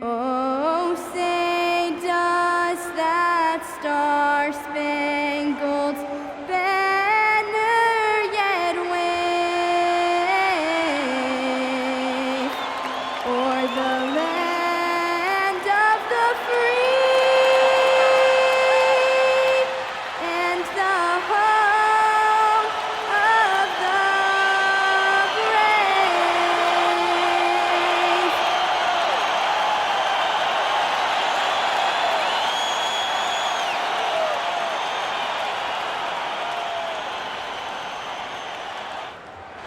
Oh, say does that star-spangled banner yet wave o'er the land of the free and the home of the brave.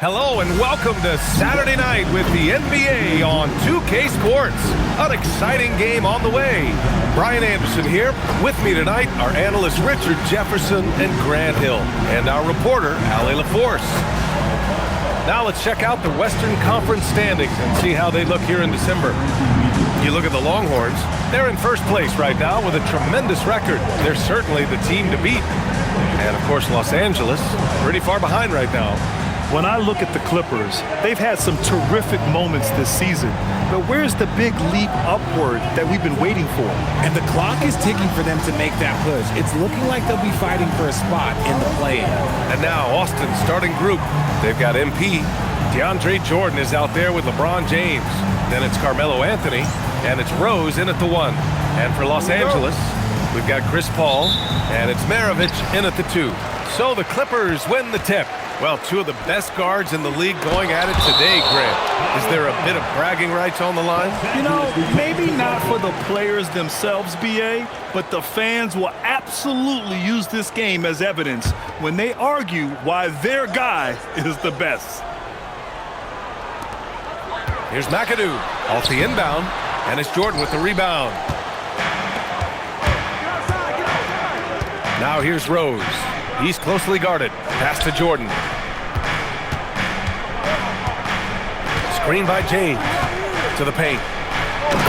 Hello and welcome to Saturday night with the NBA on 2K Sports. An exciting game on the way. Brian Anderson here. With me tonight are analysts Richard Jefferson and Grant Hill, and our reporter, Allie LaForce. Now let's check out the Western Conference standings and see how they look here in December. You look at the Longhorns, they're in first place right now with a tremendous record. They're certainly the team to beat. And of course, Los Angeles, pretty far behind right now. When I look at the Clippers, they've had some terrific moments this season. But where's the big leap upward that we've been waiting for? And the clock is ticking for them to make that push. It's looking like they'll be fighting for a spot in the play-in. And now Austin starting group. They've got MP. DeAndre Jordan is out there with LeBron James. Then it's Carmelo Anthony. And it's Rose in at the 1. And for Los Angeles, we've got Chris Paul. And it's Maravich in at the 2. So the Clippers win the tip. Well, two of the best guards in the league going at it today, Grant. Is there a bit of bragging rights on the line? You know, maybe not for the players themselves, BA, but the fans will absolutely use this game as evidence when they argue why their guy is the best. Here's McAdoo off the inbound, and it's Jordan with the rebound. Now here's Rose. He's closely guarded. Pass to Jordan. Screen by James. To the paint.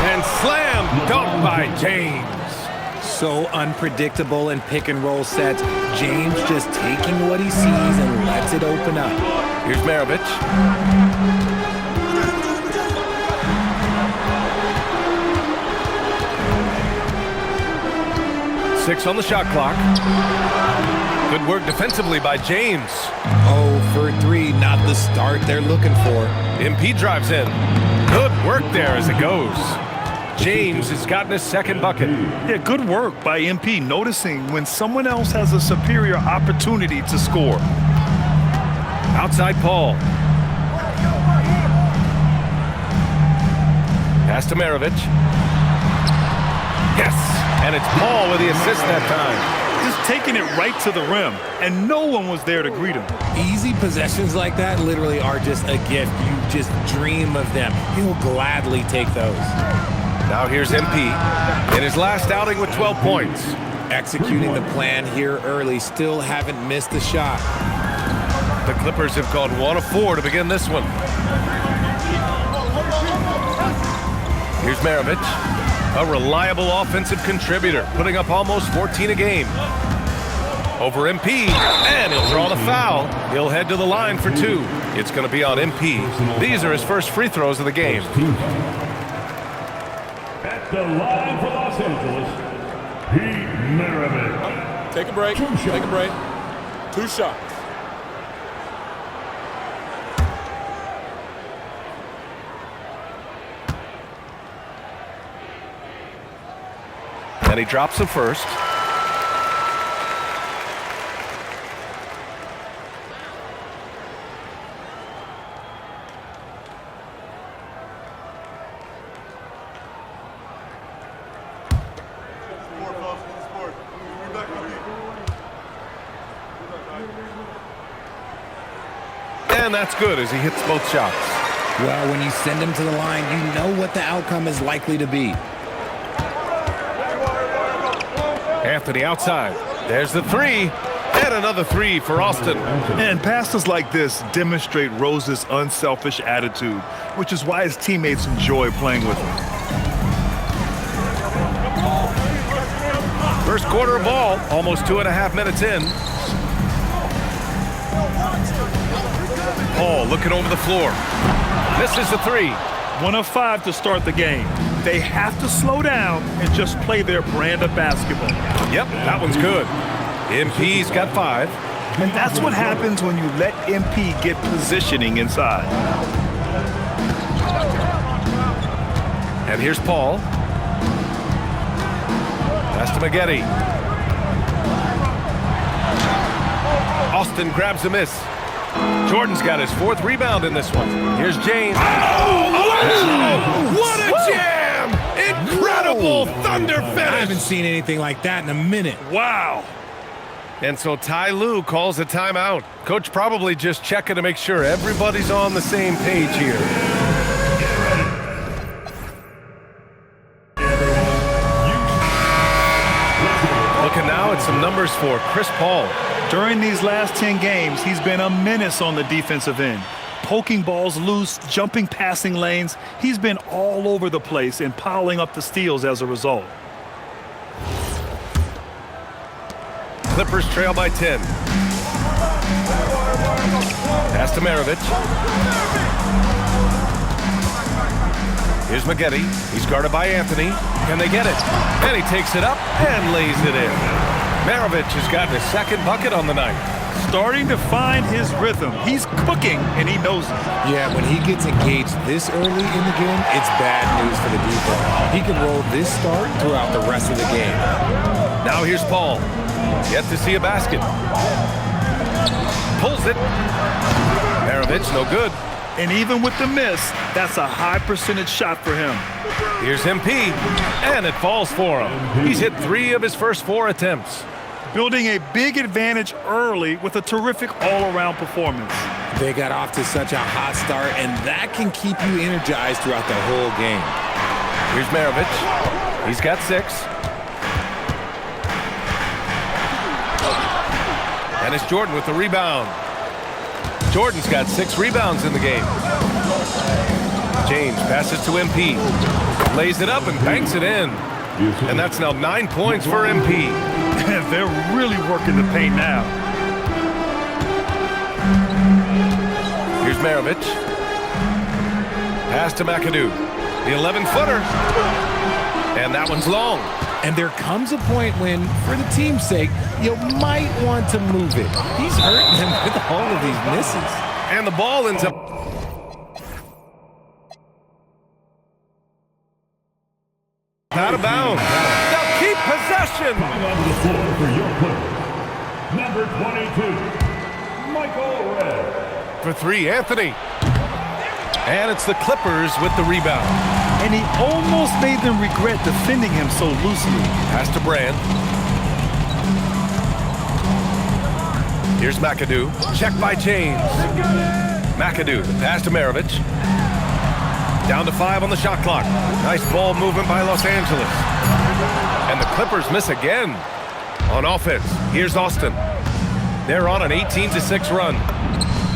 And slam dunk by James. So unpredictable in pick-and-roll sets. James just taking what he sees and lets it open up. Here's Maravich. 6 on the shot clock. Good work defensively by James. 0 for 3, not the start they're looking for. MP drives in. Good work there as it goes. James has gotten his second bucket. Yeah, good work by MP, noticing when someone else has a superior opportunity to score. Outside Paul. Pass to Maravich. Yes, and it's Paul with the assist that time. Just taking it right to the rim, and no one was there to greet him. Easy possessions like that literally are just a gift. You just dream of them. He'll gladly take those. Now here's MP in his last outing with 12 points. Executing the plan here early, still haven't missed a shot. The Clippers have gone 1 of 4 to begin this one. Here's Maravich, a reliable offensive contributor, putting up almost 14 a game. Over MP, and he'll draw the foul. He'll head to the line for 2. It's going to be on MP. These are his first free throws of the game. At the line for Los Angeles, Pete Maravich. Take a break. Take a break. 2 shots. And he drops the first. And that's good as he hits both shots. Well, when you send him to the line, you know what the outcome is likely to be. Anthony outside. There's the 3. And another 3 for Austin. And passes like this demonstrate Rose's unselfish attitude, which is why his teammates enjoy playing with him. First quarter of ball, almost 2.5 minutes in. Paul looking over the floor. Misses the 3. 1 of 5 to start the game. They have to slow down and just play their brand of basketball. Yep, that one's good. MP's got 5. And that's what happens when you let MP get positioning inside. And here's Paul. Pass to Maggette. Austin grabs a miss. Jordan's got his 4th rebound in this one. Here's James. What a jam! Incredible thunder finish! I haven't seen anything like that in a minute. Wow. And so Ty Lue calls a timeout. Coach probably just checking to make sure everybody's on the same page here. Looking now at some numbers for Chris Paul. During these last 10 games, he's been a menace on the defensive end. Poking balls loose, jumping passing lanes. He's been all over the place and piling up the steals as a result. Clippers trail by 10. Pass to Maravich. Here's Maggette. He's guarded by Anthony. Can they get it? And he takes it up and lays it in. Maravich has gotten his 2nd bucket on the night. Starting to find his rhythm. He's cooking, and he knows it. Yeah, when he gets engaged this early in the game, it's bad news for the defense. He can roll this start throughout the rest of the game. Now here's Paul. Yet to see a basket. Pulls it. Maravich, no good. And even with the miss, that's a high percentage shot for him. Here's MP, and it falls for him. He's hit 3 of his first 4 attempts. Building a big advantage early with a terrific all-around performance. They got off to such a hot start, and that can keep you energized throughout the whole game. Here's Maravich. He's got 6. And it's Jordan with the rebound. Jordan's got 6 rebounds in the game. James passes to MP. Lays it up and banks it in. And that's now 9 points for MP. They're really working the paint now. Here's Maravich. Pass to McAdoo. The 11-footer. And that one's long. And there comes a point when, for the team's sake, you might want to move it. He's hurting them with all of these misses. And the ball ends up out of bounds. They'll keep possession. Coming onto the floor for your Clippers, number 22, Michael Redd. For 3, Anthony. And it's the Clippers with the rebound. And he almost made them regret defending him so loosely. Pass to Brand. Here's McAdoo. Check by James. McAdoo, the pass to Maravich. Down to 5 on the shot clock. Nice ball movement by Los Angeles. And the Clippers miss again. On offense, here's Austin. They're on an 18-6 run.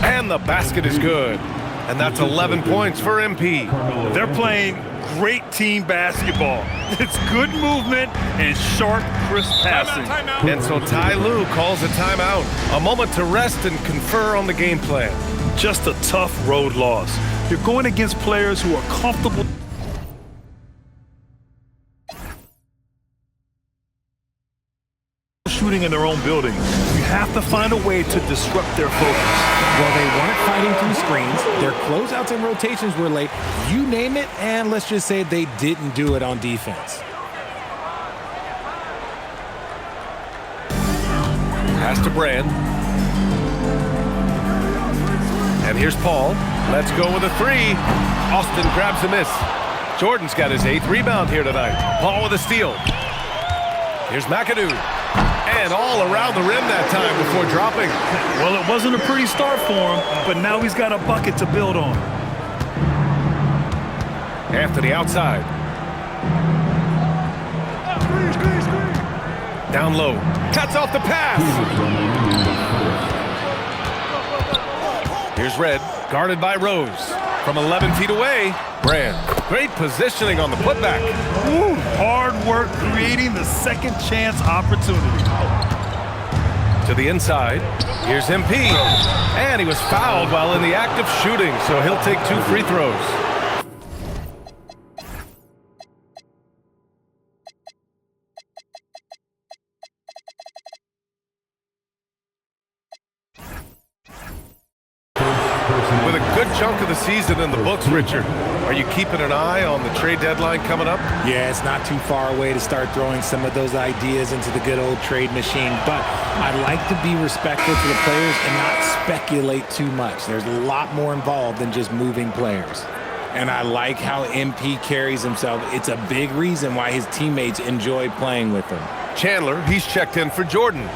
And the basket is good. And that's 11 points for MP. They're playing great team basketball. It's good movement and sharp, crisp passing. And so Ty Lue calls a timeout. A moment to rest and confer on the game plan. Just a tough road loss. You're going against players who are comfortable shooting in their own building. You have to find a way to disrupt their focus. Well, they weren't fighting through screens. Their closeouts and rotations were late. You name it, and let's just say they didn't do it on defense. Pass to Brand. And here's Paul. Let's go with a 3. Austin grabs a miss. Jordan's got his 8th rebound here tonight. Paul with a steal. Here's McAdoo. And all around the rim that time before dropping. Well, it wasn't a pretty start for him, but now he's got a bucket to build on. Anthony outside. Down low. Cuts off the pass. Here's Red, guarded by Rose. From 11 feet away, Brand. Great positioning on the putback. Ooh, hard work creating the second chance opportunity. To the inside, here's MP. And he was fouled while in the act of shooting, so he'll take 2 free throws. season in the books, Richard. Are you keeping an eye on the trade deadline coming up? Yeah, it's not too far away to start throwing some of those ideas into the good old trade machine, but I like to be respectful to the players and not speculate too much. There's a lot more involved than just moving players. And I like how MP carries himself. It's a big reason why his teammates enjoy playing with him. Chandler, he's checked in for Jordan.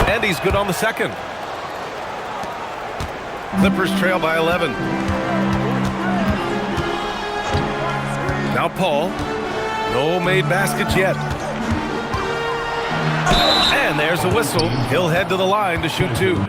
And he's good on the second. Clippers trail by 11. Now Paul. No made baskets yet. And there's a whistle. He'll head to the line to shoot two.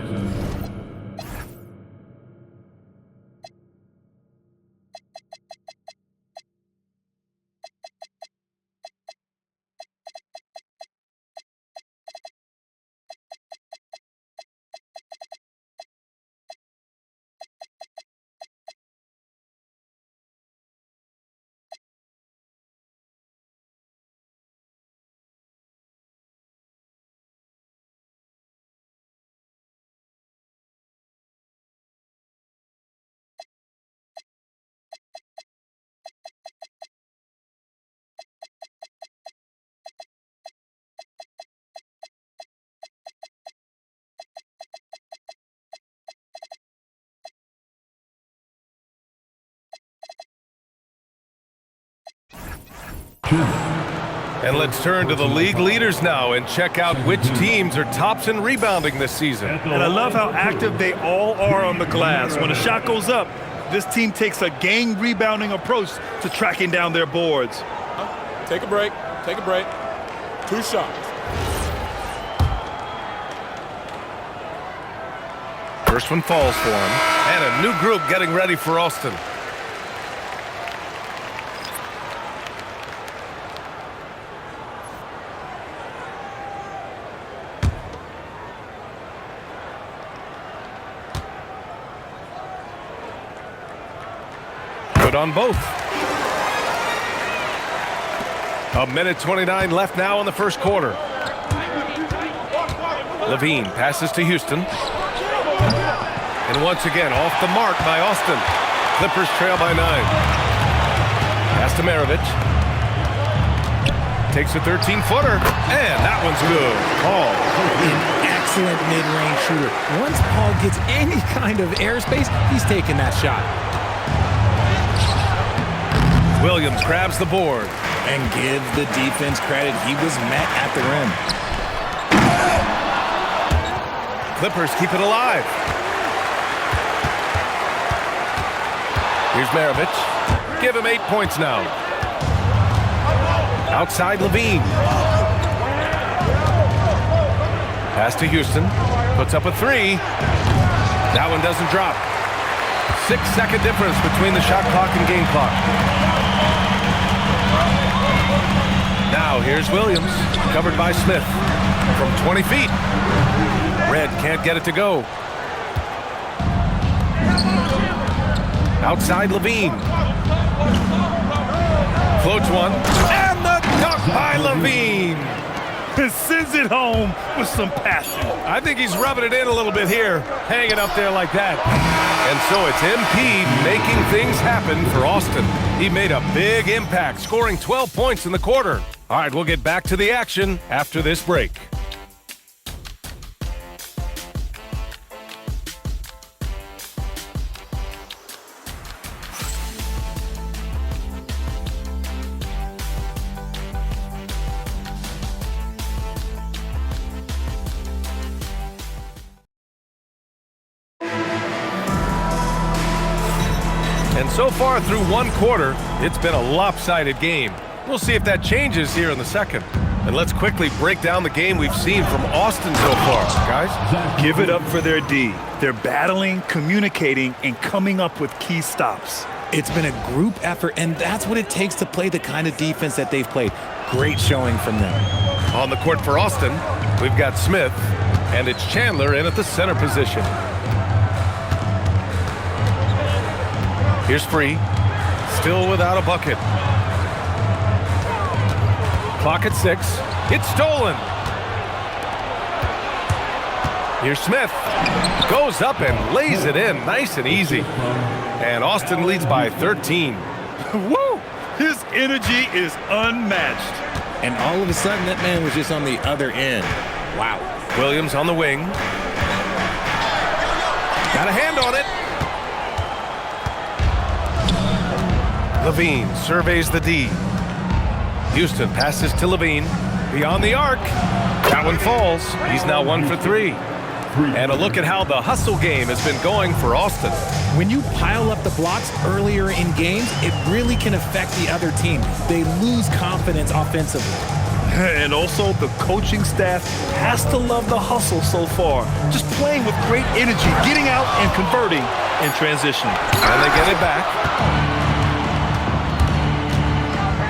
And let's turn to the league leaders now and check out which teams are tops in rebounding this season. And I love how active they all are on the glass. When a shot goes up, this team takes a game rebounding approach to tracking down their boards. Take a break. Take a break. 2 shots. First one falls for him. And a new group getting ready for Austin. On both. A minute 29 left now in the first quarter. Levine passes to Houston. And once again off the mark by Austin. Clippers trail by 9. Pass to Maravich. Takes a 13-footer. And that one's good. Paul. An excellent mid-range shooter. Once Paul gets any kind of airspace, he's taking that shot. Williams grabs the board. And give the defense credit. He was met at the rim. Clippers keep it alive. Here's Maravich. Give him 8 points now. Outside Levine. Pass to Houston. Puts up a 3. That one doesn't drop. 6-second difference between the shot clock and game clock. Now here's Williams, covered by Smith from 20 feet. Red can't get it to go. Outside Levine. Floats one. And the dunk by Levine. Sends it home with some passion. I think he's rubbing it in a little bit here, hanging up there like that. And so it's MP making things happen for Austin. He made a big impact, scoring 12 points in the quarter. All right, we'll get back to the action after this break. And so far through one quarter, it's been a lopsided game. We'll see if that changes here in the second. And let's quickly break down the game we've seen from Austin so far, guys. Give it up for their D. They're battling, communicating, and coming up with key stops. It's been a group effort, and that's what it takes to play the kind of defense that they've played. Great showing from them. On the court for Austin, we've got Smith, and it's Chandler in at the center position. Here's Free, still without a bucket. Clock at 6. It's stolen. Here's Smith. Goes up and lays it in. Nice and easy. And Austin leads by 13. Woo! His energy is unmatched. And all of a sudden, that man was just on the other end. Wow. Williams on the wing. Got a hand on it. Levine surveys the D. Houston passes to Levine. Beyond the arc. That one falls. He's now 1 for 3. And a look at how the hustle game has been going for Austin. When you pile up the blocks earlier in games, it really can affect the other team. They lose confidence offensively. And also, the coaching staff has to love the hustle so far. Just playing with great energy, getting out and converting in transition. And they get it back.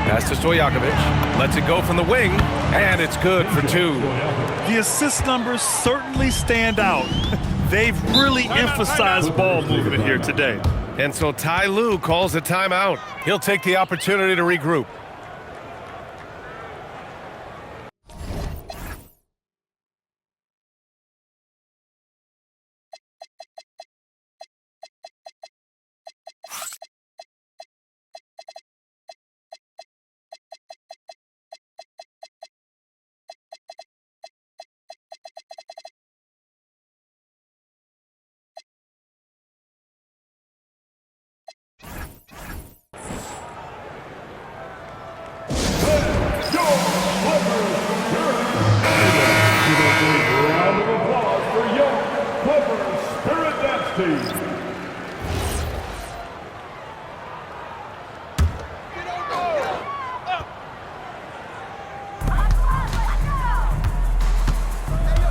Pass to Stojakovic. Lets it go from the wing. And it's good for 2. The assist numbers certainly stand out. They've really emphasized ball movement here today. And so Ty Lue calls a timeout. He'll take the opportunity to regroup. Round of applause for young Clippers Spirit Dance Team.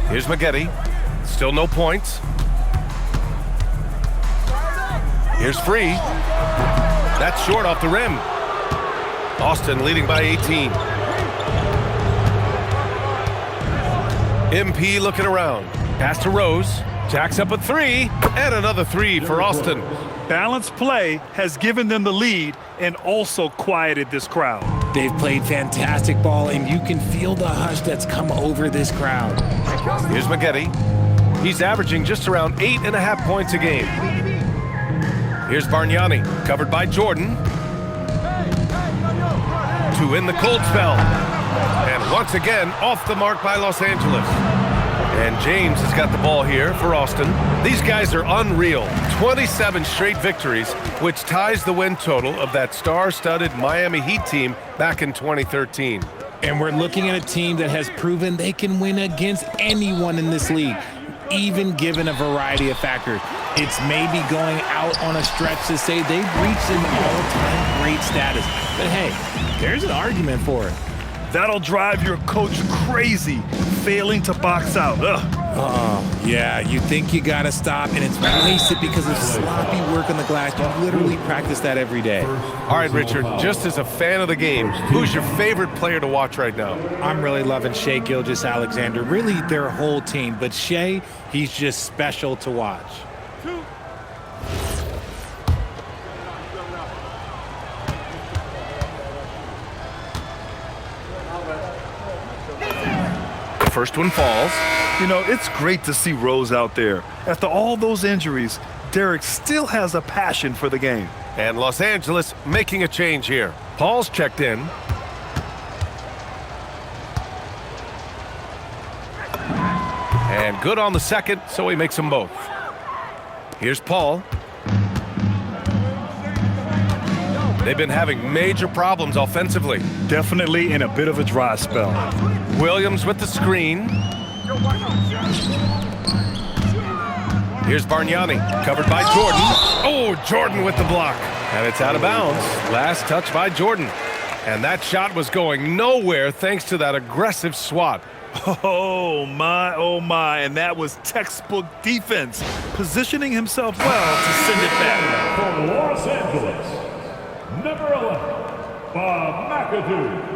Here's Maggette. Still no points. Here's Free. That's short off the rim. Austin leading by 18. MP looking around. Pass to Rose. Jacks up a 3. And another 3 for Austin. Balanced play has given them the lead and also quieted this crowd. They've played fantastic ball, and you can feel the hush that's come over this crowd. Here's Maggette. He's averaging just around 8.5 points a game. Here's Bargnani, covered by Jordan. 2 in the cold spell. And once again, off the mark by Los Angeles. And James has got the ball here for Austin. These guys are unreal. 27 straight victories, which ties the win total of that star-studded Miami Heat team back in 2013. And we're looking at a team that has proven they can win against anyone in this league, even given a variety of factors. It's maybe going out on a stretch to say they've reached an all-time great status. But hey, there's an argument for it. That'll drive your coach crazy, failing to box out. Yeah, you think you gotta stop, and it's wasted because of sloppy work on the glass. You literally practice that every day. All right, Richard, just as a fan of the game, who's your favorite player to watch right now? I'm really loving Shai Gilgeous-Alexander, really their whole team. But Shai, he's just special to watch. The first one falls. You know, it's great to see Rose out there. After all those injuries, Derek still has a passion for the game. And Los Angeles making a change here. Paul's checked in. And good on the second, so he makes them both. Here's Paul. They've been having major problems offensively. Definitely in a bit of a dry spell. Williams with the screen. Here's Bargnani, covered by Jordan. Oh, Jordan with the block. And it's out of bounds. Last touch by Jordan. And that shot was going nowhere thanks to that aggressive swat. Oh my, and that was textbook defense. Positioning himself well to send it back. From Los Angeles, number 11, Bob McAdoo.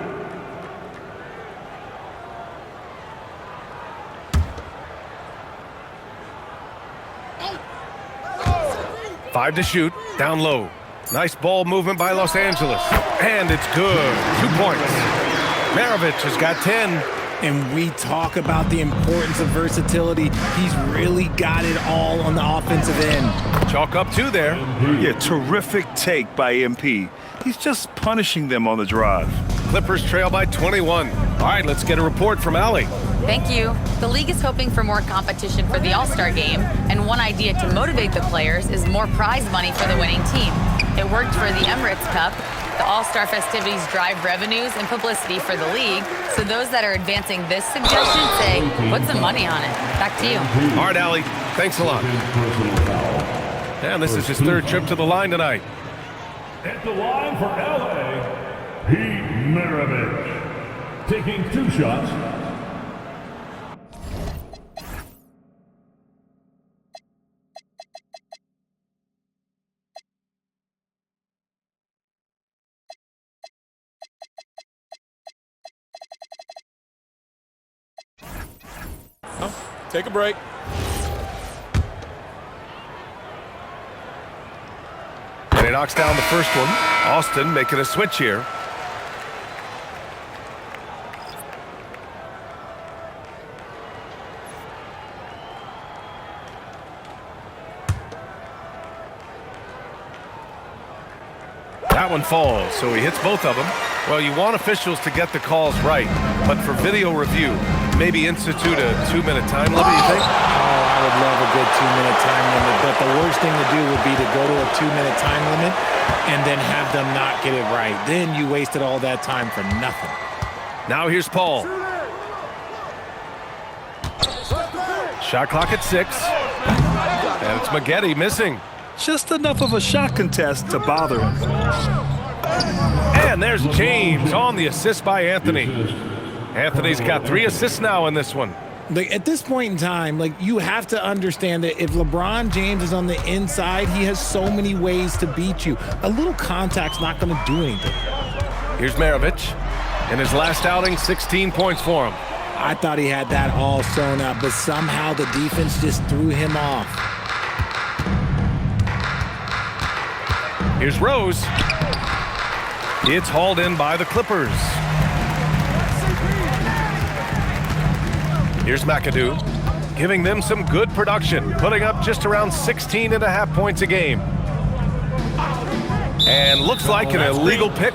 5 to shoot, down low. Nice ball movement by Los Angeles. And it's good. 2 points. Maravich has got 10. And we talk about the importance of versatility. He's really got it all on the offensive end. Chalk up 2 there. Yeah, terrific take by MP. He's just punishing them on the drive. Clippers trail by 21. All right, let's get a report from Allie. Thank you. The league is hoping for more competition for the All-Star game, and one idea to motivate the players is more prize money for the winning team. It worked for the Emirates Cup. The All-Star festivities drive revenues and publicity for the league, so those that are advancing this suggestion say, put some money on it. Back to you. All right, Allie, thanks a lot. And this is his 3rd trip to the line tonight. At the line for LA, Pete Maravich, taking 2 shots. Take a break. And he knocks down the first one. Austin making a switch here. That one falls, so he hits both of them. Well, you want officials to get the calls right, but for video review, maybe institute a 2-minute time limit, you think? Oh, I would love a good 2-minute time limit, but the worst thing to do would be to go to a 2-minute time limit and then have them not get it right. Then you wasted all that time for nothing. Now here's Paul. Shot clock at 6. And it's Maggette missing. Just enough of a shot contest to bother him. And there's James on the assist by Anthony. Anthony's got 3 assists now in this one. Like, at this point in time, like, you have to understand that if LeBron James is on the inside, he has so many ways to beat you. A little contact's not going to do anything. Here's Maravich. In his last outing, 16 points for him. I thought he had that all sewn up, but somehow the defense just threw him off. Here's Rose. It's hauled in by the Clippers. Here's McAdoo, giving them some good production, putting up just around 16.5 points a game. And looks like an illegal pick.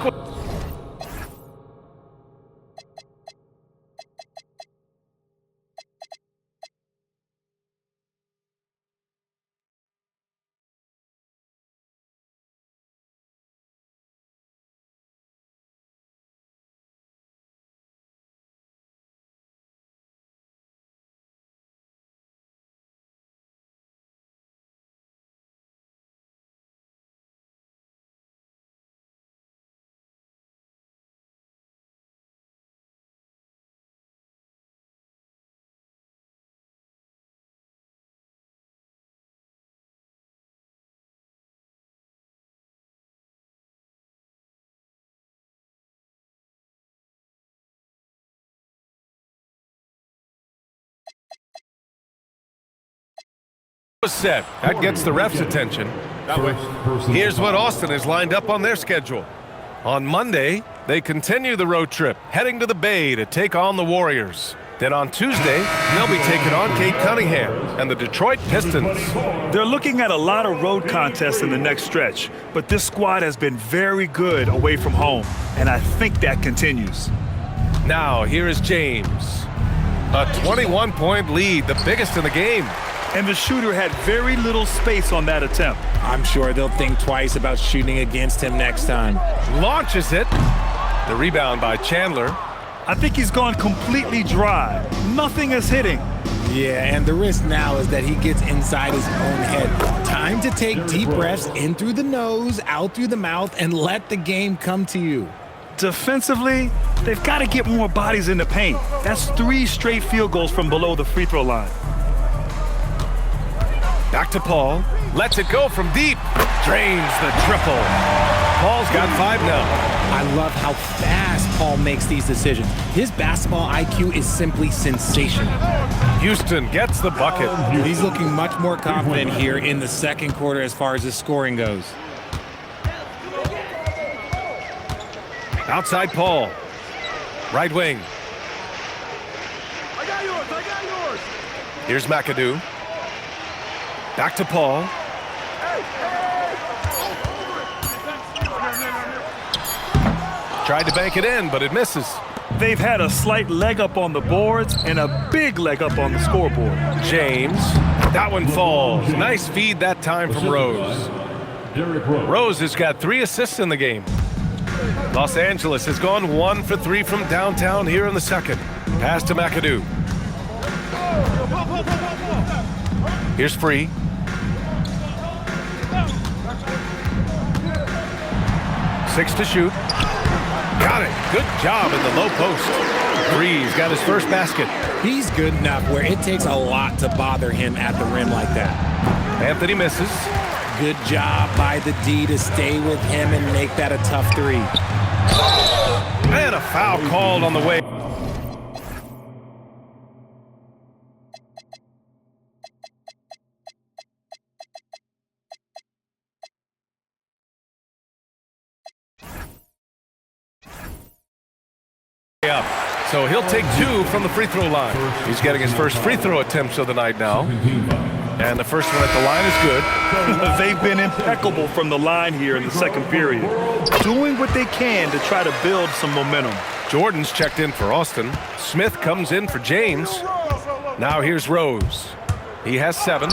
Set. That gets the refs' attention. Here's what Austin has lined up on their schedule. On Monday, they continue the road trip, heading to the Bay to take on the Warriors. Then on Tuesday, they'll be taking on Kate Cunningham and the Detroit Pistons. They're looking at a lot of road contests in the next stretch, but this squad has been very good away from home, and I think that continues. Now, here is James. A 21-point lead, the biggest in the game. And the shooter had very little space on that attempt. I'm sure they'll think twice about shooting against him next time. Launches it. The rebound by Chandler. I think he's gone completely dry. Nothing is hitting. Yeah, and the risk now is that he gets inside his own head. Time to take deep breaths in through the nose, out through the mouth, and let the game come to you. Defensively, they've got to get more bodies in the paint. That's 3 straight field goals from below the free throw line. Back to Paul. Lets it go from deep. Drains the triple. Paul's got 5 now. I love how fast Paul makes these decisions. His basketball IQ is simply sensational. Houston gets the bucket. He's looking much more confident here in the second quarter as far as his scoring goes. Outside Paul. Right wing. Here's McAdoo. Back to Paul. Tried to bank it in, but it misses. They've had a slight leg up on the boards and a big leg up on the scoreboard. James. That one falls. Nice feed that time from Rose. Rose has got 3 assists in the game. Los Angeles has gone 1 for 3 from downtown here in the second. Pass to McAdoo. Here's Free. Six to shoot. Got it. Good job in the low post. Free's got his first basket. He's good enough where it takes a lot to bother him at the rim like that. Anthony misses. Good job by the D to stay with him and make that a tough 3. And a foul called on the way. Up. So he'll take 2 from the free throw line. He's getting his first free throw attempts of the night now. And the first one at the line is good. They've been impeccable from the line here in the second period, doing what they can to try to build some momentum. Jordan's checked in for Austin. Smith comes in for James. Now here's Rose. He has 7.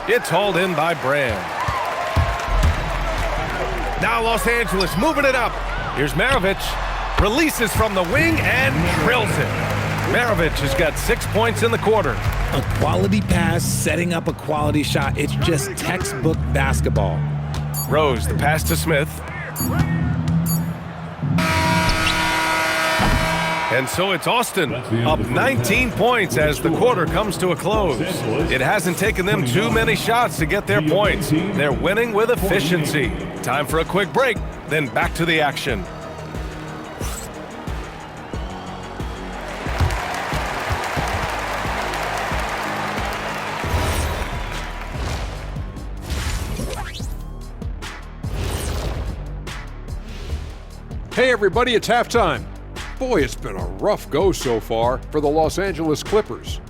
It's hauled in by Brand. Now Los Angeles moving it up. Here's Maravich. Releases from the wing and drills it. Maravich has got 6 points in the quarter. A quality pass, setting up a quality shot. It's just textbook basketball. Rose, the pass to Smith. And so it's Austin, up 19 points as the quarter comes to a close. It hasn't taken them too many shots to get their points. They're winning with efficiency. Time for a quick break, then back to the action. Hey everybody, it's halftime. Boy, it's been a rough go so far for the Los Angeles Clippers.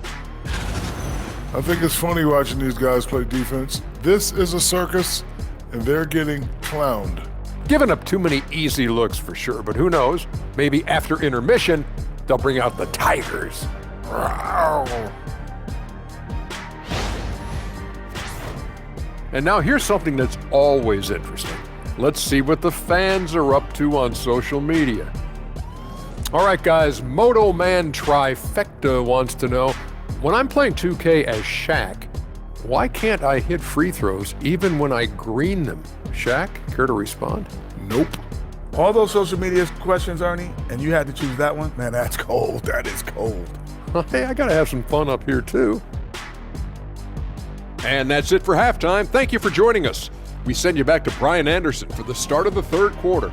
I think it's funny watching these guys play defense. This is a circus, and they're getting clowned. Giving up too many easy looks for sure, but who knows? Maybe after intermission, they'll bring out the Tigers. And now here's something that's always interesting. Let's see what the fans are up to on social media. All right, guys, Moto Man Trifecta wants to know, when I'm playing 2K as Shaq, why can't I hit free throws even when I green them? Shaq, care to respond? Nope. All those social media questions, Ernie, and you had to choose that one? Man, that's cold. That is cold. Hey, I gotta have some fun up here too. And that's it for halftime. Thank you for joining us. We send you back to Brian Anderson for the start of the third quarter.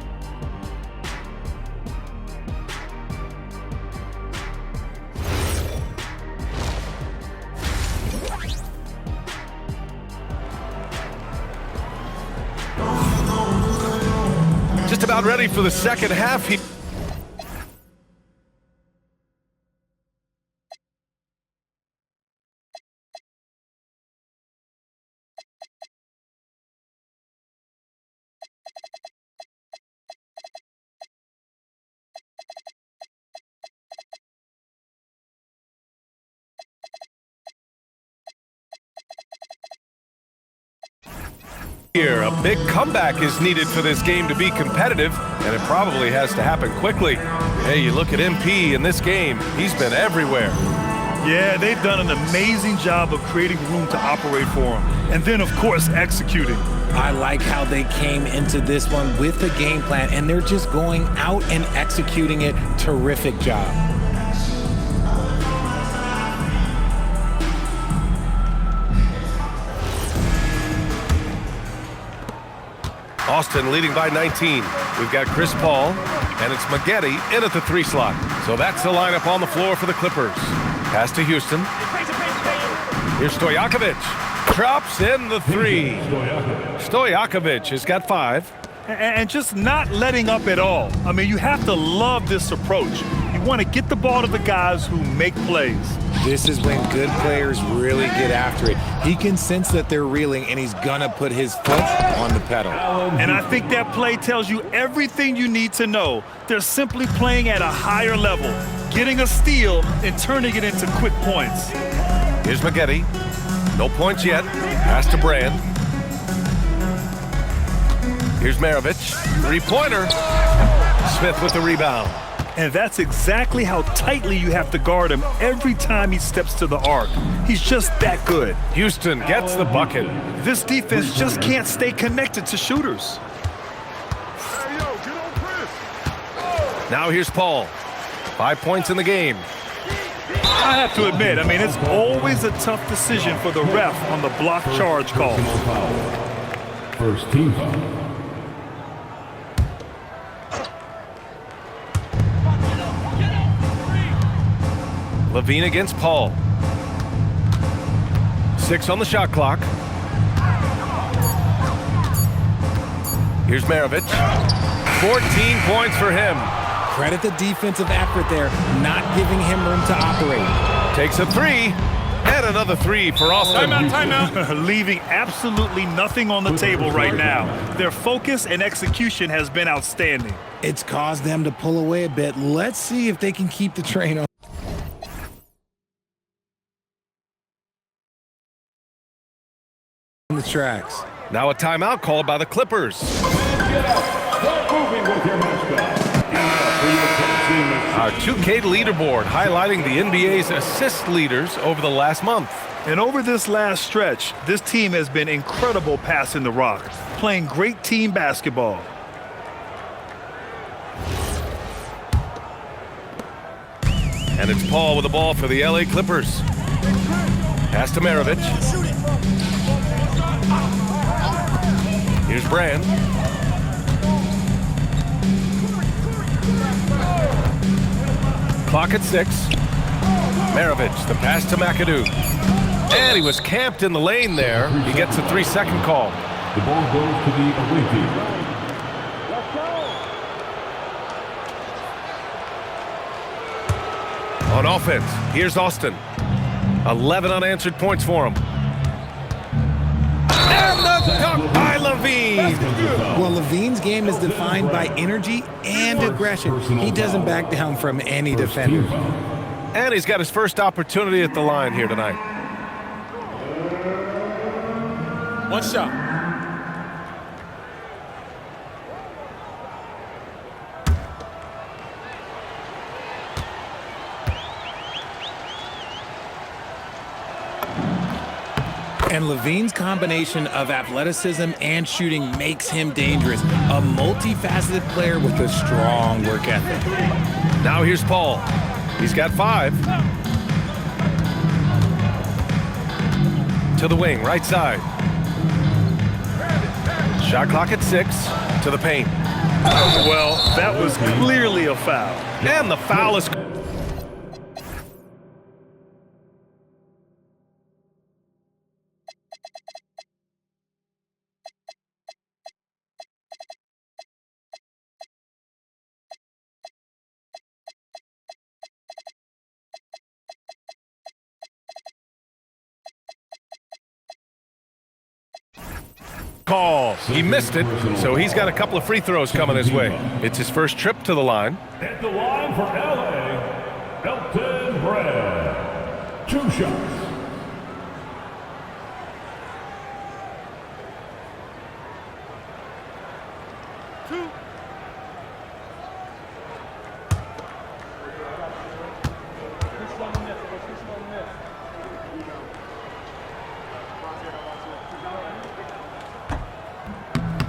Just about ready for the second half here. Here, a big comeback is needed for this game to be competitive, and it probably has to happen quickly. Hey, you look at MP in this game, he's been everywhere. Yeah, they've done an amazing job of creating room to operate for him, and then, of course, executing. I like how they came into this one with a game plan, and they're just going out and executing it. Terrific job. Austin leading by 19. We've got Chris Paul, and it's Maggette in at the 3 slot. So that's the lineup on the floor for the Clippers. Pass to Houston. Here's Stojakovic. Drops in the 3. Stojakovic has got 5. And just not letting up at all. I mean, you have to love this approach. You You want to get the ball to the guys who make plays. This is when good players really get after it. He can sense that they're reeling, and he's going to put his foot on the pedal. And I think that play tells you everything you need to know. They're simply playing at a higher level, getting a steal and turning it into quick points. Here's Maggette. No points yet. Pass to Brand. Here's Maravich. Three-pointer. Smith with the rebound. And that's exactly how tightly you have to guard him every time he steps to the arc. He's just that good. Houston gets the bucket. This defense just can't stay connected to shooters. Now here's Paul. 5 points in the game. I have to admit, it's always a tough decision for the ref on the block charge call. First team foul. Levine against Paul. 6 on the shot clock. Here's Maravich. 14 points for him. Credit the defensive effort there, not giving him room to operate. Takes a three, and another three for Austin. Timeout. Leaving absolutely nothing on the table right now. Their focus and execution has been outstanding. It's caused them to pull away a bit. Let's see if they can keep the train on the tracks. Now a timeout called by the Clippers. Our 2K leaderboard highlighting the NBA's assist leaders over the last month. And over this last stretch, this team has been incredible passing the rock, playing great team basketball. And it's Paul with the ball for the LA Clippers. Pass to Maravich. Here's Brand. Clock at 6. Maravich, the pass to McAdoo. And he was camped in the lane there. He gets a 3-second call. The ball goes to the away team. On offense, here's Austin. 11 unanswered points for him. And the dunk by Levine. Well, Levine's game is defined by energy and aggression. He doesn't back down from any defender. And he's got his first opportunity at the line here tonight. One shot. And Levine's combination of athleticism and shooting makes him dangerous. A multifaceted player with a strong work ethic. Now here's Paul. He's got 5. To the wing, right side. Shot clock at 6. To the paint. Well, that was clearly a foul. And the foul is... call. He missed it, so he's got a couple of free throws coming his way. It's his first trip to the line. At the line for LA, Elton Brand. 2 shots.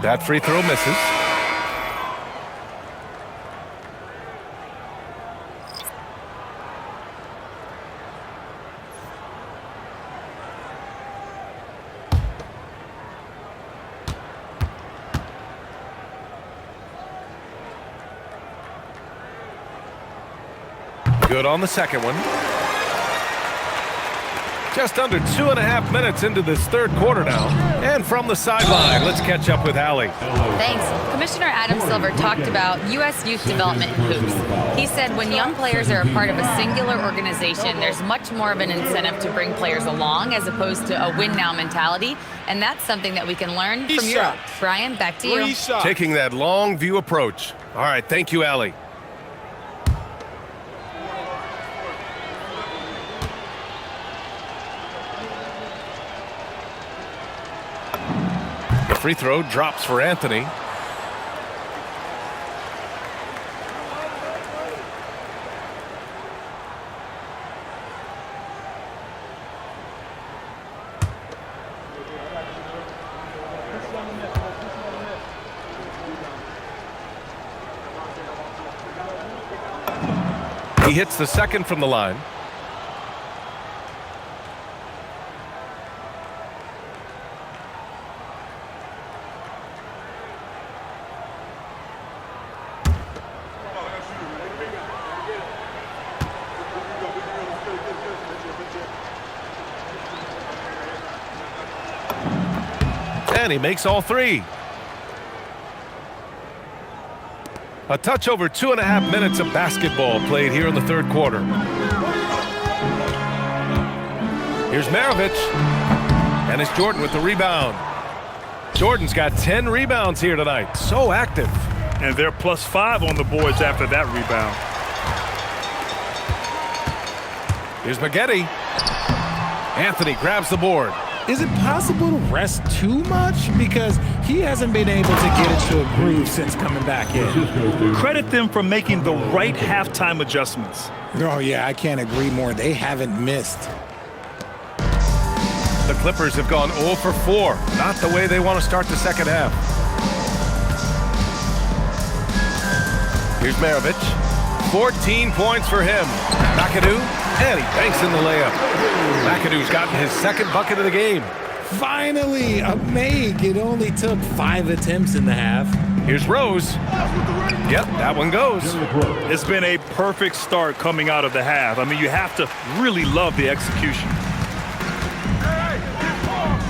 That free throw misses. Good on the second one. Just under 2.5 minutes into this third quarter now. And from the sideline, let's catch up with Allie. Thanks. Commissioner Adam Silver talked about U.S. youth development in hoops. He said when young players are a part of a singular organization, there's much more of an incentive to bring players along as opposed to a win-now mentality. And that's something that we can learn from Europe. Brian, back to you. Taking that long view approach. All right, thank you, Allie. The free throw drops for Anthony. He hits the second from the line. And he makes all three. A touch over 2.5 minutes of basketball played here in the third quarter. Here's Maravich. And it's Jordan with the rebound. Jordan's got 10 rebounds here tonight. So active. And they're +5 on the boards after that rebound. Here's Maggette. Anthony grabs the board. Is it possible to rest too much? Because he hasn't been able to get into a groove since coming back in. Credit them for making the right halftime adjustments. Oh, yeah, I can't agree more. They haven't missed. The Clippers have gone 0 for 4. Not the way they want to start the second half. Here's Maravich. 14 points for him. McAdoo, and he banks in the layup. McAdoo's gotten his second bucket of the game. Finally, a make. It only took 5 attempts in the half. Here's Rose. Yep, that one goes. It's been a perfect start coming out of the half. I mean, you have to really love the execution.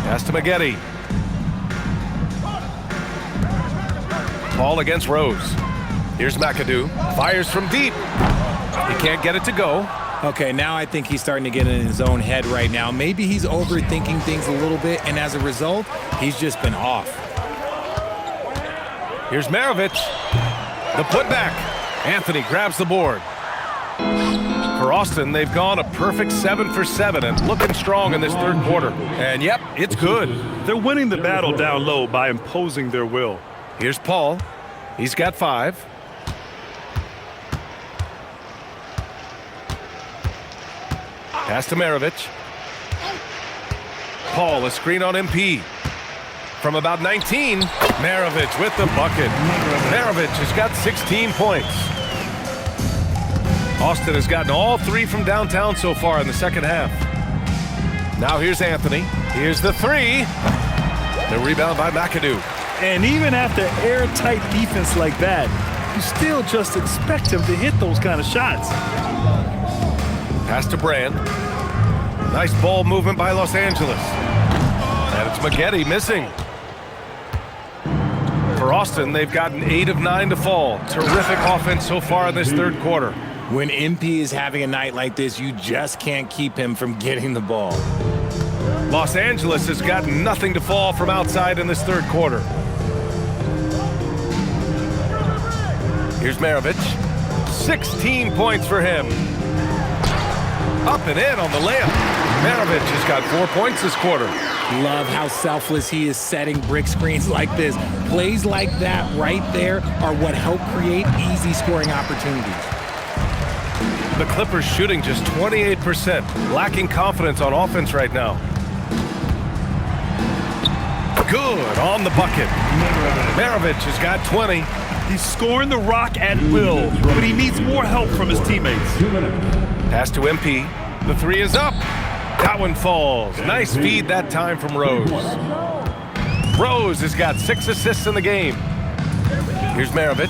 Pass to Maggette. Ball against Rose. Here's McAdoo. Fires from deep. He can't get it to go. Okay, now I think he's starting to get in his own head right now. Maybe he's overthinking things a little bit, and as a result, he's just been off. Here's Maravich. The putback. Anthony grabs the board. For Austin, they've gone a perfect 7 for 7 and looking strong in this third quarter. And yep, it's good. They're winning the battle down low by imposing their will. Here's Paul. He's got 5. Pass to Maravich. Paul, a screen on MP. From about 19, Maravich with the bucket. Maravich has got 16 points. Austin has gotten all 3 from downtown so far in the second half. Now here's Anthony. Here's the 3. The rebound by McAdoo. And even after airtight defense like that, you still just expect him to hit those kind of shots. Pass to Brand. Nice ball movement by Los Angeles. And it's Maggette missing. For Austin, they've gotten 8 of 9 to fall. Terrific offense so far in this third quarter. When MP is having a night like this, you just can't keep him from getting the ball. Los Angeles has gotten nothing to fall from outside in this third quarter. Here's Maravich. 16 points for him. Up and in on the layup. Maravich has got 4 points this quarter. Love how selfless he is setting brick screens like this. Plays like that right there are what help create easy scoring opportunities. The Clippers shooting just 28%, lacking confidence on offense right now. Good on the bucket. Maravich has got 20. He's scoring the rock at will, but he needs more help from his teammates. Pass to MP. The 3 is up. That one falls. Nice feed that time from Rose. Rose has got 6 assists in the game. Here's Maravich.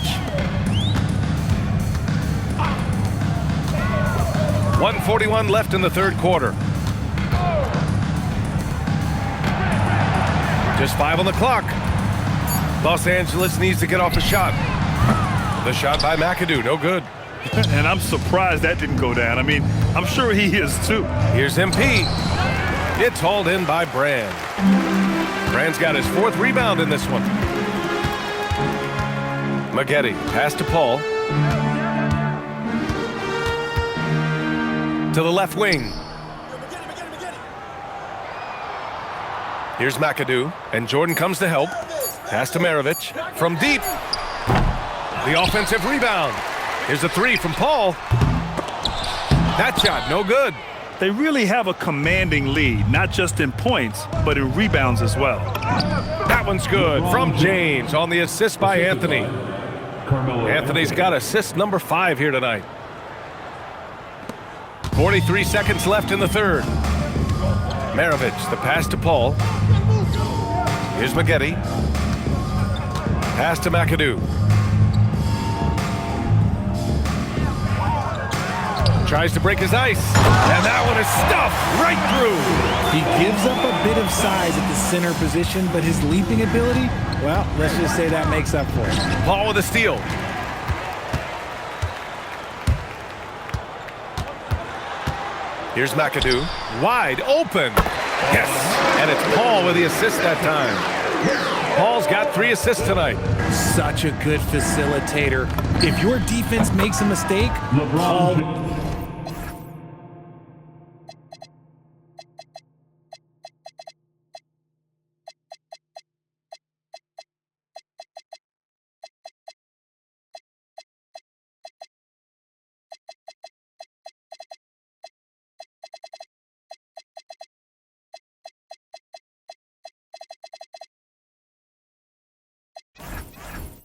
1:41 left in the third quarter. Just 5 on the clock. Los Angeles needs to get off a shot. The shot by McAdoo, no good. And I'm surprised that didn't go down. I mean, I'm sure he is too. Here's MP. It's hauled in by Brand. Brand's got his 4th rebound in this one. Maggette, pass to Paul. To the left wing. Here's McAdoo, and Jordan comes to help. Pass to Maravich from deep. The offensive rebound. Here's a 3 from Paul. That shot, no good. They really have a commanding lead, not just in points, but in rebounds as well. That one's good from James on the assist by Anthony. Anthony's got assist number 5 here tonight. 43 seconds left in the third. Maravich, the pass to Paul. Here's Maggette. Pass to McAdoo. Tries to break his ice, and that one is stuffed right through. He gives up a bit of size at the center position, but his leaping ability, well, let's just say that makes up for it. Paul with a steal. Here's McAdoo, wide open. Yes, and it's Paul with the assist that time. Paul's got 3 assists tonight. Such a good facilitator. If your defense makes a mistake, Paul...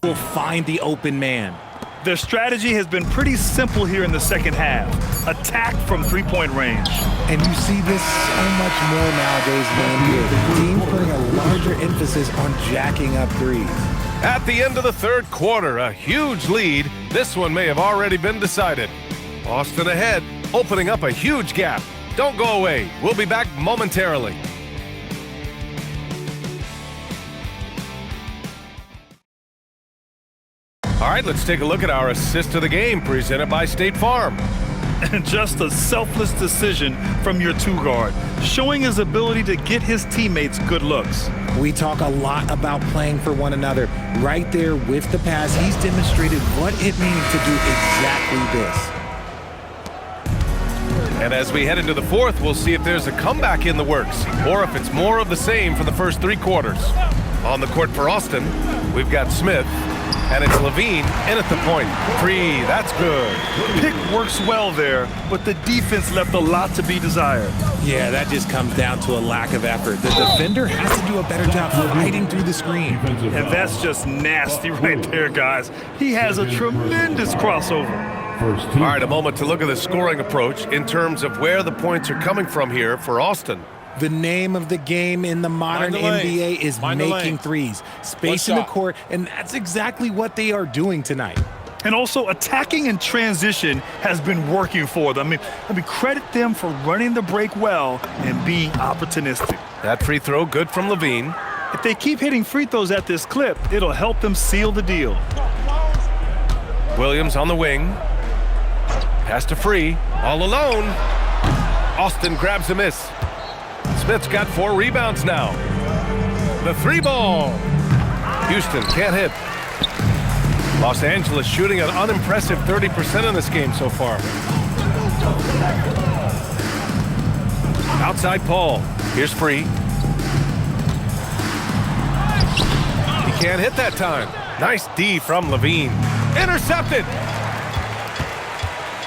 will find the open man. Their strategy has been pretty simple here in the second half. Attack from 3-point range. And you see this so much more nowadays than you. The team putting a larger emphasis on jacking up threes. At the end of the third quarter, a huge lead. This one may have already been decided. Austin ahead, opening up a huge gap. Don't go away. We'll be back momentarily. All right, let's take a look at our assist of the game presented by State Farm. And just a selfless decision from your 2-guard, showing his ability to get his teammates good looks. We talk a lot about playing for one another. Right there with the pass, he's demonstrated what it means to do exactly this. And as we head into the fourth, we'll see if there's a comeback in the works or if it's more of the same for the first 3 quarters. On the court for Austin, we've got Smith, and it's Levine in at the point. 3, that's good. Pick works well there, but the defense left a lot to be desired. Yeah, that just comes down to a lack of effort. The defender has to do a better job fighting through the screen. And that's just nasty right there, guys. He has a tremendous crossover. All right, a moment to look at the scoring approach in terms of where the points are coming from here for Austin. The name of the game in the modern NBA is making threes. Space in the court, and that's exactly what they are doing tonight. And also, attacking in transition has been working for them. I mean, credit them for running the break well and being opportunistic. That free throw, good from Levine. If they keep hitting free throws at this clip, it'll help them seal the deal. Williams on the wing. Pass to Free, all alone. Austin grabs a miss. Smith's got 4 rebounds now. The 3 ball. Houston can't hit. Los Angeles shooting an unimpressive 30% in this game so far. Outside Paul. Here's Free. He can't hit that time. Nice D from Levine. Intercepted.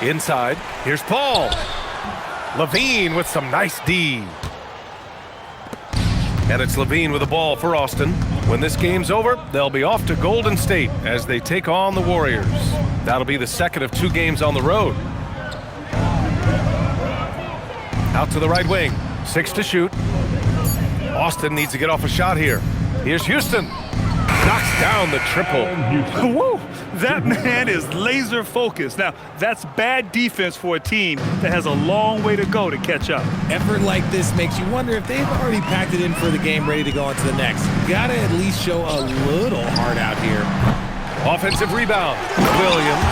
Inside. Here's Paul. Levine with some nice D. And it's Levine with the ball for Austin. When this game's over, they'll be off to Golden State as they take on the Warriors. That'll be the second of 2 games on the road. Out to the right wing. 6 to shoot. Austin needs to get off a shot here. Here's Houston. Knocks down the triple. Woo! That man is laser focused. Now, that's bad defense for a team that has a long way to go to catch up. Effort like this makes you wonder if they've already packed it in for the game, ready to go on to the next. Gotta at least show a little heart out here. Offensive rebound. Williams.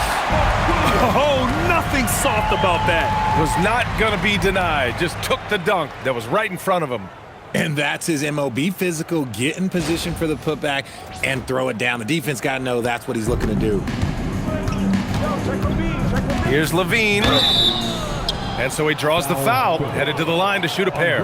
Oh, nothing soft about that. Was not going to be denied. Just took the dunk that was right in front of him. And that's his MO. Be physical, get in position for the putback, and throw it down. The defense got to know that's what he's looking to do. Here's Levine. And so he draws the foul, headed to the line to shoot a pair.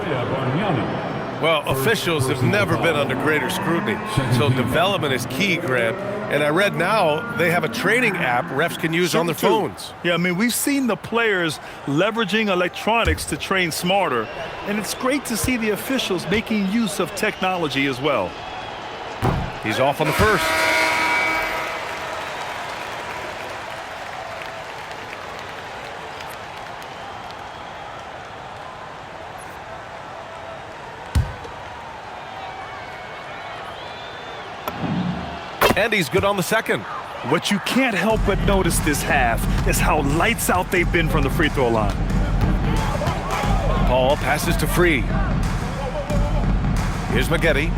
Well, officials have never been under greater scrutiny, so development is key, Grant. And I read now they have a training app refs can use on their phones. Yeah, I mean, we've seen the players leveraging electronics to train smarter, and it's great to see the officials making use of technology as well. He's off on the first. And he's good on the second. What you can't help but notice this half is how lights out they've been from the free throw line. Paul passes to Free. Here's Maggette.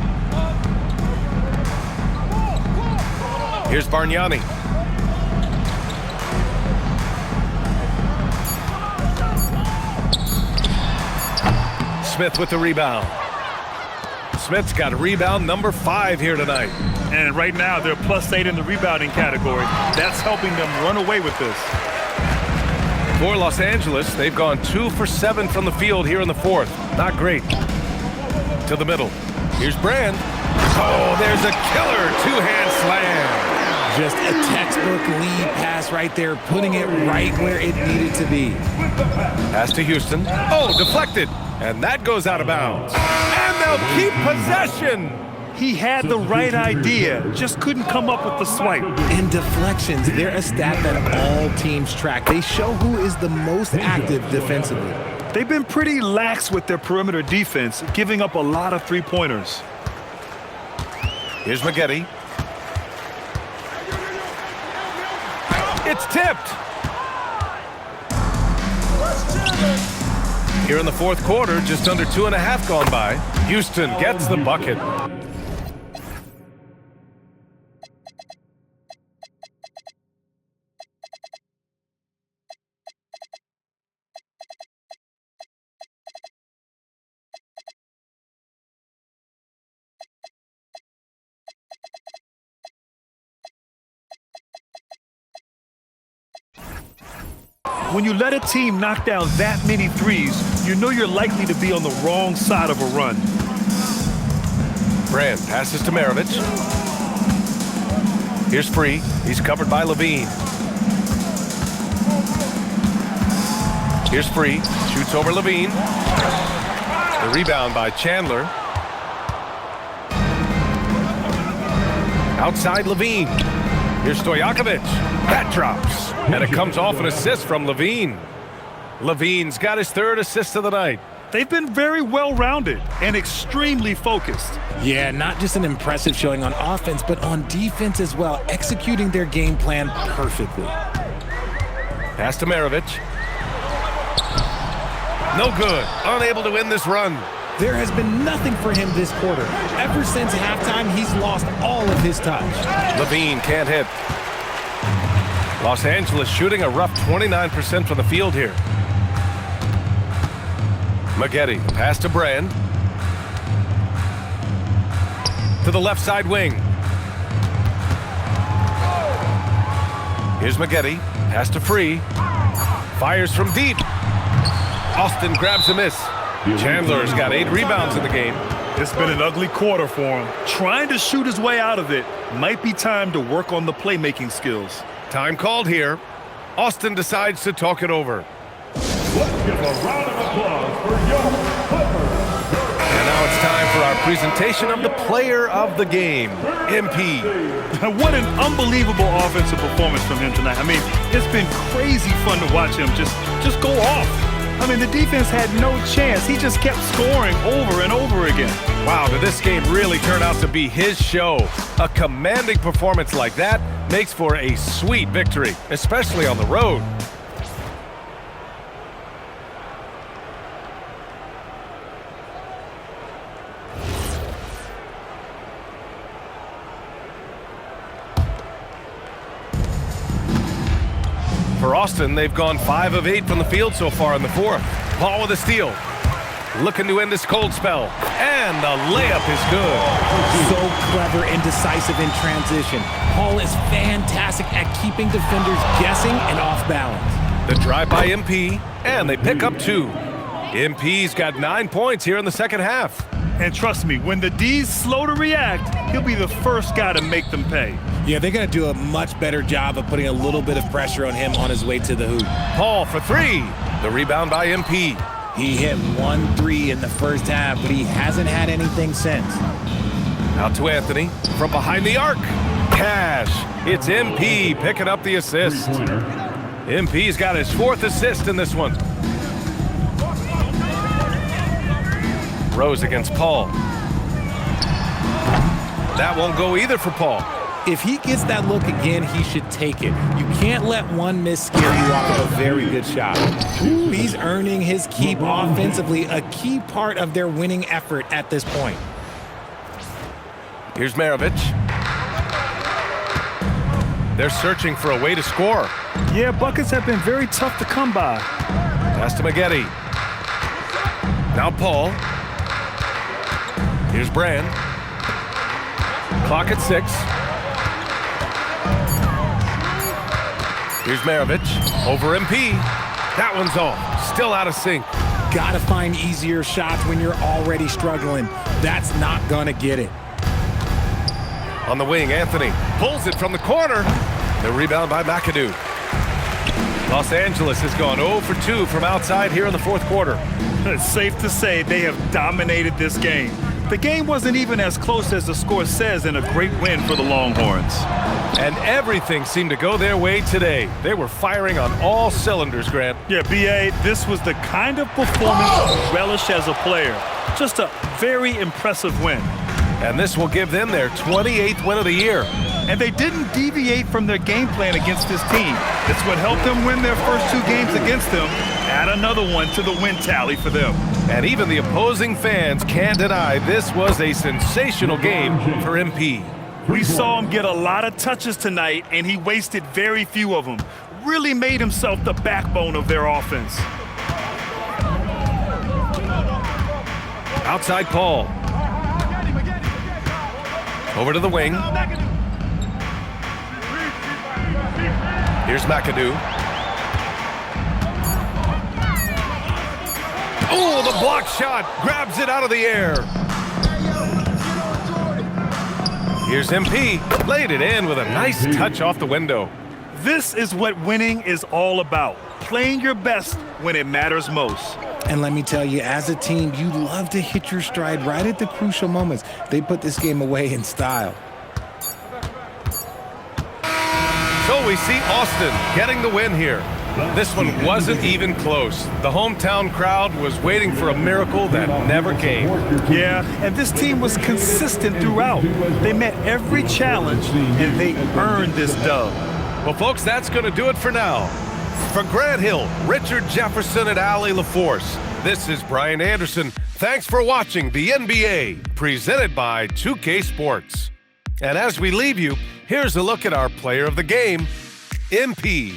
Here's Bargnani. Smith with the rebound. Smith's got rebound number 5 here tonight. And right now, they're +8 in the rebounding category. That's helping them run away with this. For Los Angeles, they've gone 2 for 7 from the field here in the fourth. Not great. To the middle. Here's Brand. Oh, there's a killer two-hand slam. Just a textbook lead pass right there, putting it right where it needed to be. Pass to Houston. Oh, deflected. And that goes out of bounds. And they'll keep possession. He had the right idea, just couldn't come up with the swipe. And deflections, they're a stat that all teams track. They show who is the most active defensively. They've been pretty lax with their perimeter defense, giving up a lot of three-pointers. Here's Maggette. It's tipped. Here in the fourth quarter, just under 2.5 gone by. Houston gets the bucket. When you let a team knock down that many threes, you know you're likely to be on the wrong side of a run. Brand passes to Maravich. Here's Free. He's covered by Levine. Here's Free. Shoots over Levine. The rebound by Chandler. Outside Levine. Here's Stojakovic. That drops. And it comes off an assist from Levine. Levine's got his 3rd assist of the night. They've been very well-rounded and extremely focused. Yeah, not just an impressive showing on offense, but on defense as well, executing their game plan perfectly. Pass to Maravich. No good. Unable to win this run. There has been nothing for him this quarter. Ever since halftime, he's lost all of his touch. Levine can't hit. Los Angeles shooting a rough 29% from the field here. Maggette, pass to Brand. To the left side wing. Here's Maggette, pass to Free. Fires from deep. Austin grabs a miss. Chandler's got 8 rebounds in the game. It's been an ugly quarter for him. Trying to shoot his way out of it. Might be time to work on the playmaking skills. Time called here. Austin decides to talk it over. Let's give a round of applause for young Clippers. And now it's time for our presentation of the player of the game, MP. What an unbelievable offensive performance from him tonight. I mean, it's been crazy fun to watch him just go off. I mean, the defense had no chance. He just kept scoring over and over again. Wow, did this game really turn out to be his show? A commanding performance like that makes for a sweet victory, especially on the road. For Austin, they've gone 5 of 8 from the field so far in the fourth. Paul with a steal. Looking to end this cold spell. And the layup is good. So clever and decisive in transition. Paul is fantastic at keeping defenders guessing and off balance. The drive by MP, and they pick up 2. MP's got 9 points here in the second half. And trust me, when the D's slow to react, he'll be the first guy to make them pay. Yeah, they're going to do a much better job of putting a little bit of pressure on him on his way to the hoop. Paul for 3. The rebound by MP. He hit 1 3 in the first half, but he hasn't had anything since. Out to Anthony from behind the arc. Cash. It's MP picking up the assist. MP's got his 4th assist in this one. Rose against Paul. That won't go either for Paul. If he gets that look again, he should take it. You can't let one miss scare you off of a very good shot. He's earning his keep offensively, a key part of their winning effort at this point. Here's Maravich. They're searching for a way to score. Yeah, buckets have been very tough to come by. Pass to Maggette. Now Paul. Here's Brand. Clock at 6. Here's Maravich over MP. That one's off. Still out of sync. Gotta find easier shots when you're already struggling. That's not gonna get it. On the wing, Anthony pulls it from the corner. The rebound by McAdoo. Los Angeles has gone 0 for 2 from outside here in the fourth quarter. It's safe to say they have dominated this game. The game wasn't even as close as the score says in a great win for the Longhorns. And everything seemed to go their way today. They were firing on all cylinders, Grant. Yeah, B.A., this was the kind of performance you relish as a player. Just a very impressive win. And this will give them their 28th win of the year. And they didn't deviate from their game plan against this team. It's what helped them win their first 2 games against them. Add another one to the win tally for them. And even the opposing fans can't deny this was a sensational game for MP. We saw him get a lot of touches tonight, and he wasted very few of them. Really made himself the backbone of their offense. Outside Paul. Over to the wing. Here's McAdoo. Oh, the block shot. Grabs it out of the air. Here's MP. Laid it in with a nice touch off the window. This is what winning is all about. Playing your best when it matters most. And let me tell you, as a team, you love to hit your stride right at the crucial moments. They put this game away in style. So we see Austin getting the win here. This one wasn't even close. The hometown crowd was waiting for a miracle that never came. Yeah, and this team was consistent throughout. They met every challenge, and they earned this dub. Well, folks, that's going to do it for now. For Grant Hill, Richard Jefferson, and Allie LaForce, this is Brian Anderson. Thanks for watching the NBA, presented by 2K Sports. And as we leave you, here's a look at our player of the game, MP.